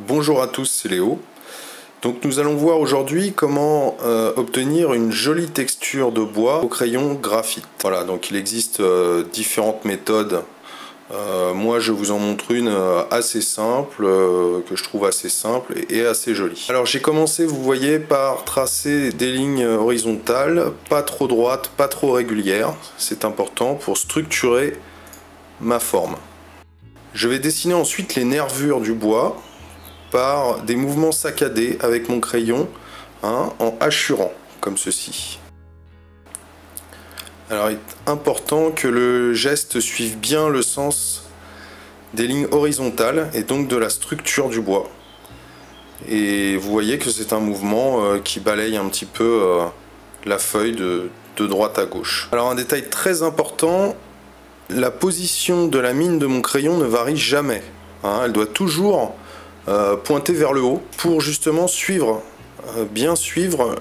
Bonjour à tous, c'est Léo. Donc nous allons voir aujourd'hui comment obtenir une jolie texture de bois au crayon graphite. Voilà, donc il existe différentes méthodes. Moi je vous en montre une assez simple, que je trouve assez simple et assez jolie. Alors j'ai commencé, vous voyez, par tracer des lignes horizontales, pas trop droites, pas trop régulières. C'est important pour structurer ma forme. Je vais dessiner ensuite les nervures du bois par des mouvements saccadés avec mon crayon, en hachurant, comme ceci. Alors il est important que le geste suive bien le sens des lignes horizontales et donc de la structure du bois. Et vous voyez que c'est un mouvement qui balaye un petit peu la feuille de droite à gauche. Alors un détail très important, la position de la mine de mon crayon ne varie jamais. Elle doit toujours pointer vers le haut pour justement suivre, bien suivre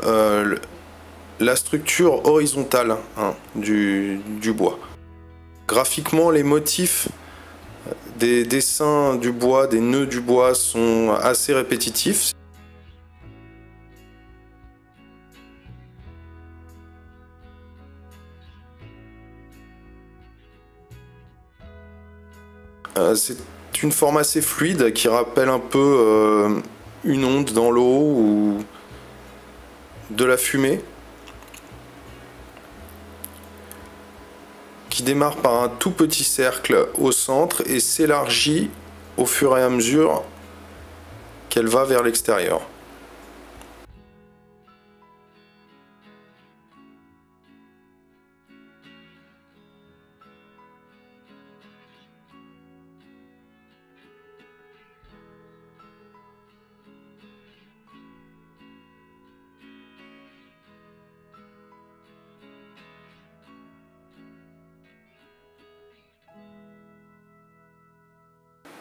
la structure horizontale du bois. Graphiquement, les motifs des dessins du bois, des nœuds du bois sont assez répétitifs. C'est une forme assez fluide qui rappelle un peu une onde dans l'eau ou de la fumée, qui démarre par un tout petit cercle au centre et s'élargit au fur et à mesure qu'elle va vers l'extérieur.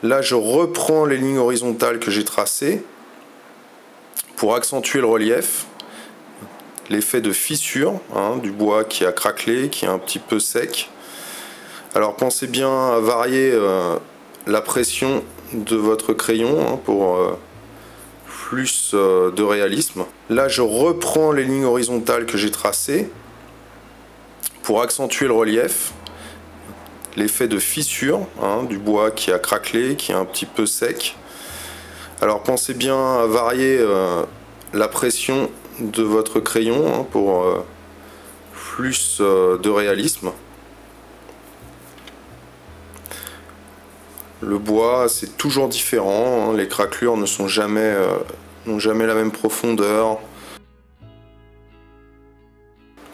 Là, je reprends les lignes horizontales que j'ai tracées pour accentuer le relief, l'effet de fissure du bois qui a craquelé, qui est un petit peu sec. Alors pensez bien à varier la pression de votre crayon pour plus de réalisme. Là, je reprends les lignes horizontales que j'ai tracées pour accentuer le relief, l'effet de fissure du bois qui a craquelé, qui est un petit peu sec. Alors pensez bien à varier la pression de votre crayon pour plus de réalisme. Le bois, c'est toujours différent, les craquelures ne sont jamais, n'ont jamais la même profondeur.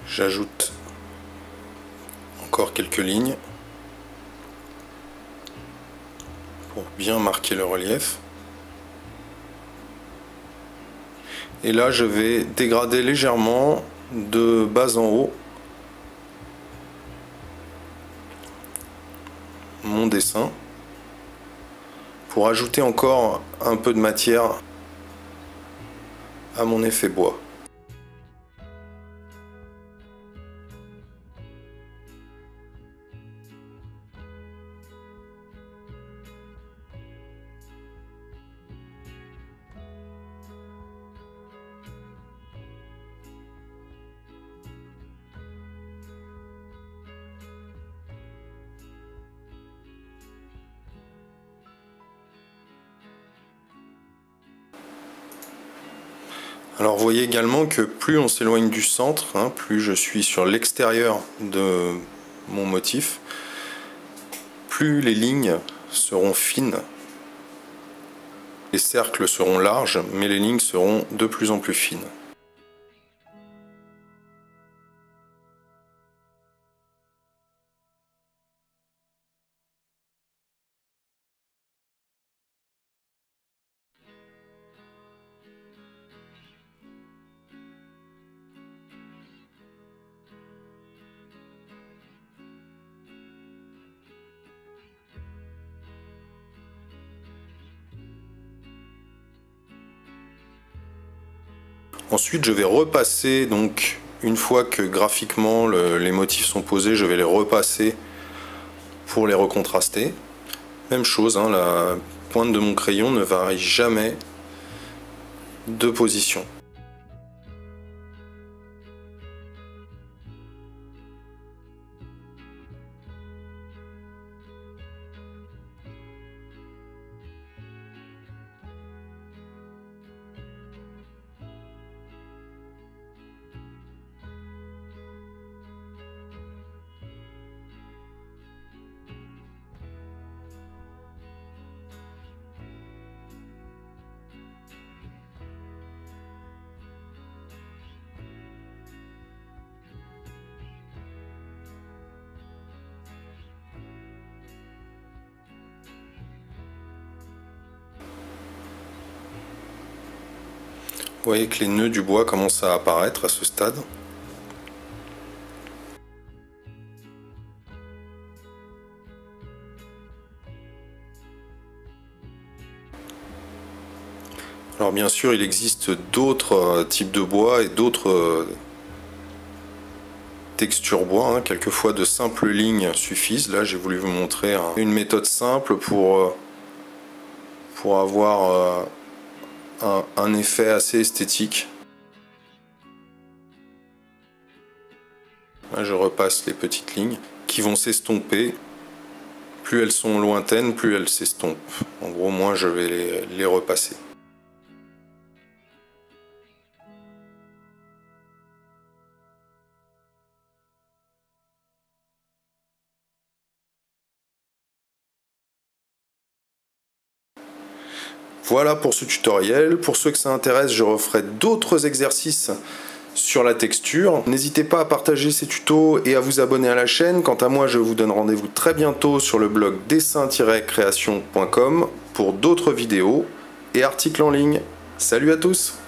J'ajoute encore quelques lignes pour bien marquer le relief. Et là, je vais dégrader légèrement de bas en haut mon dessin pour ajouter encore un peu de matière à mon effet bois. Alors vous voyez également que plus on s'éloigne du centre, plus je suis sur l'extérieur de mon motif, plus les lignes seront fines. Les cercles seront larges, mais les lignes seront de plus en plus fines. Ensuite, je vais repasser, donc une fois que graphiquement les motifs sont posés, je vais les repasser pour les recontraster. Même chose, la pointe de mon crayon ne varie jamais de position. Vous voyez que les nœuds du bois commencent à apparaître à ce stade. Alors bien sûr, il existe d'autres types de bois et d'autres textures bois. Quelquefois de simples lignes suffisent. Là, j'ai voulu vous montrer une méthode simple pour avoir un effet assez esthétique. Là, je repasse les petites lignes qui vont s'estomper. Plus elles sont lointaines, plus elles s'estompent. En gros, moi, je vais les repasser. Voilà pour ce tutoriel. Pour ceux que ça intéresse, je referai d'autres exercices sur la texture. N'hésitez pas à partager ces tutos et à vous abonner à la chaîne. Quant à moi, je vous donne rendez-vous très bientôt sur le blog dessin-création.com pour d'autres vidéos et articles en ligne. Salut à tous!